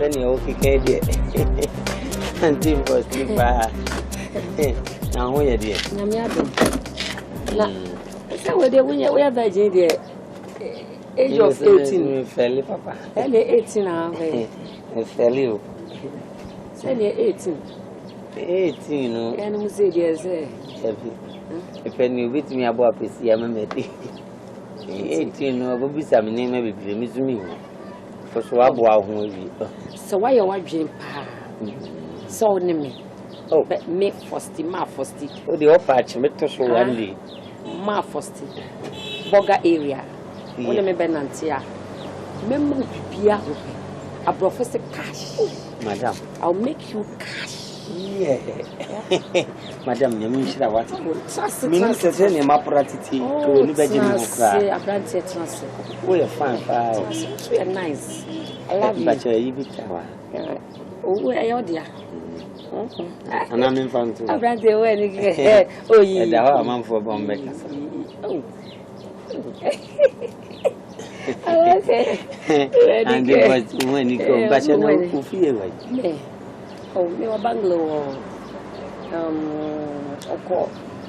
Send you okay, until for sleep. Now, where dear? So, we are virgin, dear. Age of 18. Fairly, Papa. 18 now. Fairly. Send you 18. 18, no. And we say, yes, if any with me about PC, I'm a meti. 18, no, will be some name, maybe Miss me. For so I will. So why you want Jim? So name me. Oh, but make Fosty, ma Fosty. Oh, the patch, Metos one day. Ma Fosty. Boga area. Only me Benantia. Memo Pia. A professor cash. Madam, I'll make you cash. Yeah. Madam, you mean she what? Minister send him apparatity to Liberty. We are fine. We are nice. I love you. But you be tower. Oh, where are you, dear? And I'm in front too. I'm right there. Oh, yeah. I'm on for Bombay. Oh. Okay. And when you go, but you know who feel like. Oh, we were bungalow.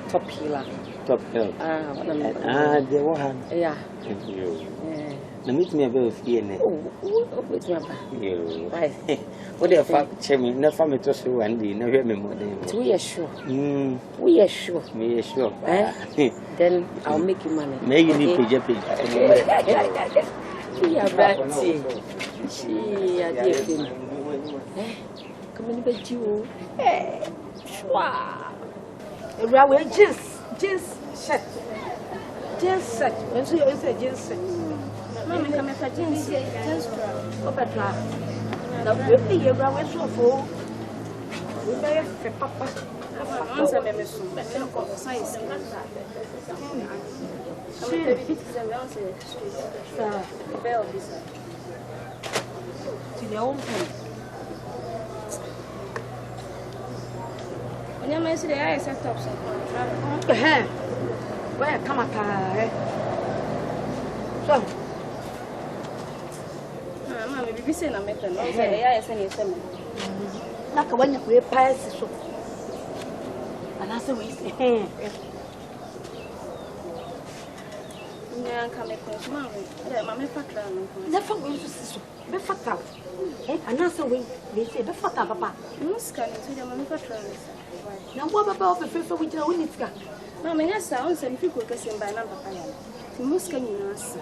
Top Hill. Top Hill. The one. Yeah. Now meet me about fear. Oh, with my back. What the fuck, Chimney? Never me to see one day. Never me more than we are sure. We are sure. We are sure. Then I'll make you money. May you need to We are bad. She are dear. Come in bed, you. Wow. Railway just set. Just set. And so you say just set. Mamma, come for just over now, really, you're going so full. We may have Papa. Once I remember soon, but no conversation. To your own home. When you mention the eye, set up some. Where come a car? So. Maybe say na make no say ya say ni say me na ka wanya ko pass so ana say we say nya ka me ko ma we ma me fatra no na fa we so be fatra ana say we say be fatra papa muska ni so ma me fatra na wo baba o fe we jira woni tika na me nya sa on say me fiko ka sem ba na papa ya ti muska ni na sa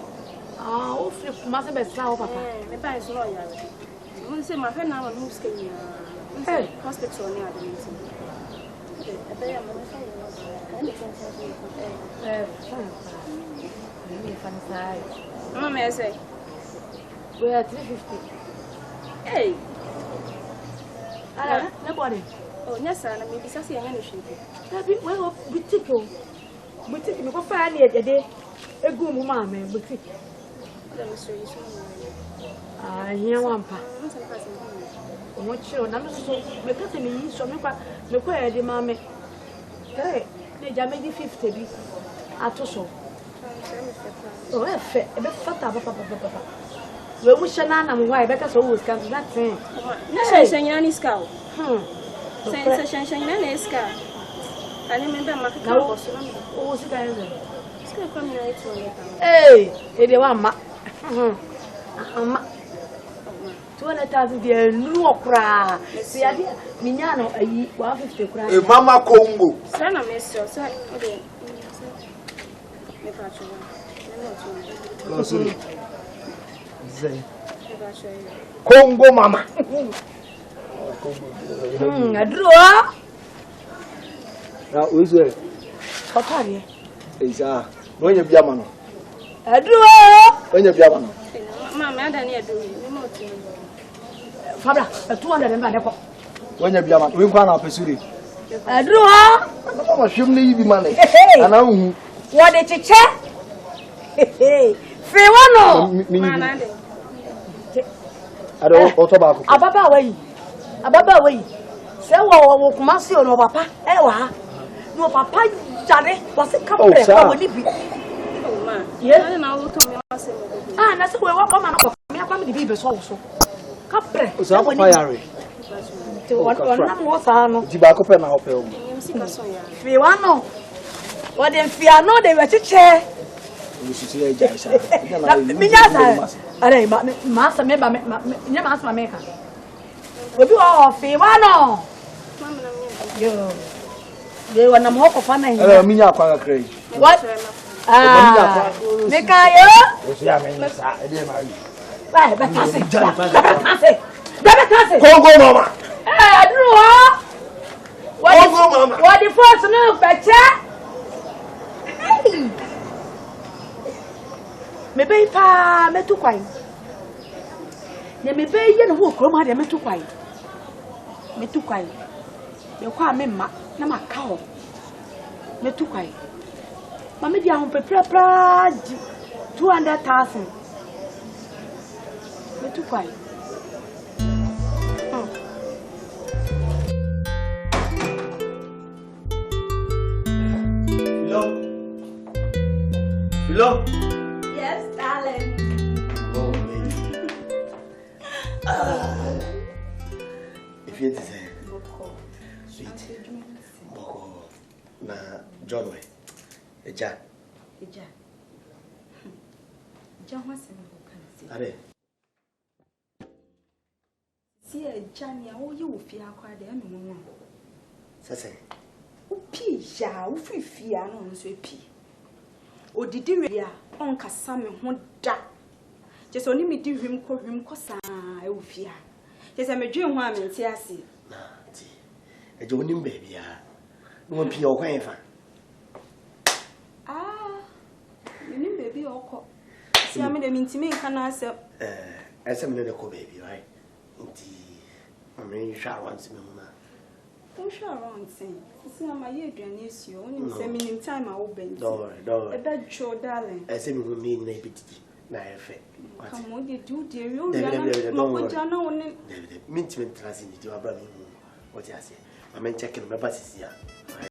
ah, o flip mas be sa o papa. Me ba so no ya. Mo se ma fe na ma muska ni. Eh, hospital ni admit. E be ya mo fa yo. Kan ni kan sa me fan sai. Mama me say. We are 350. Hey. Ala, na body. Oh, nya sa na me bisa se ya na hwe. Na bi we wo butiko. Butiko me ko fa na e de egu mu ma me butiko. Ah, here one pa. What you know, so because me so me kwa the mama. Hey, they jam me 50 bi. Atoso. Oh, e fe, e be fata papa. We wish na mo why better so we can that thing. Na shan ni ska. Shan na ska. Ani me be market ko so na. Oh, si ka yen. Ska kwa mi na eto le ta. Hey, e de wa ma. Ama 200,000 dia nu okra se ade minya no ayi 150 kra e mama Congo sa na meso sa ode me pa cho no so zai Congo mama adro na uzo papa ni isa no nya bia ma no adro onye bia ma no mama ada ni adro ni mo tu Fabra 200 member ne ko onye bia ma we kwa na pesuri adro mama hwem ne yibi ma ne ana hu wo de cheche fe wono mana de ado o to ba ko ababa we se wo kuma si ono papa wa no papa jare was it come there we bi yes na wo to me ase ah na se we wa ko ma na ko me akwa me di bi so so Capre. So fire. One more sano. Tobacco pen na hope. Fiwano. What them fiano they were chair. We should see Jaisa. Minyasa. Are master me ba me master maker. Obi o Fiwano. Yo. They were na moko fa na. Minya kwa crazy. What? Ah. Mekayo? Osia me sa e dey mari. Vai, vai passe. Congo mama. I don't know. What the first no better? Me pay pa me tu kwai. Ne me pay yen ho krom ha me tu kwai. Me tu kwai. Me kwa me ma na maka ho. Me tu kwai. Ma me dia ho pepra 200,000. Me tu kwai. Hello? Yes, darling. Oh, baby. If you say, sweet. Boko. Na John way. Eja. John wants to Are. See a Johnny, oh, you fear quite the enemy. Sase. Pea, ya, free fear, no, so pea. O did you on Cassam won't die? Just only me do him call him Cosa, I will fear. Yes, I'm a dream one and see. Nah, a joining baby. Won't be your way. Ah, you mean baby or call. See, I mean, the mean to me, can I say, as a medical baby, right? I mean, shall once, Mamma. don't show around saying, see, I'm a year to you, only send me in time I will bend. Don't worry. A bed show, darling. I said, we mean maybe. Now, come on, you do, dear, you don't worry. Don't Mint transit to Abraham. What I say, I mean, checking my buses here.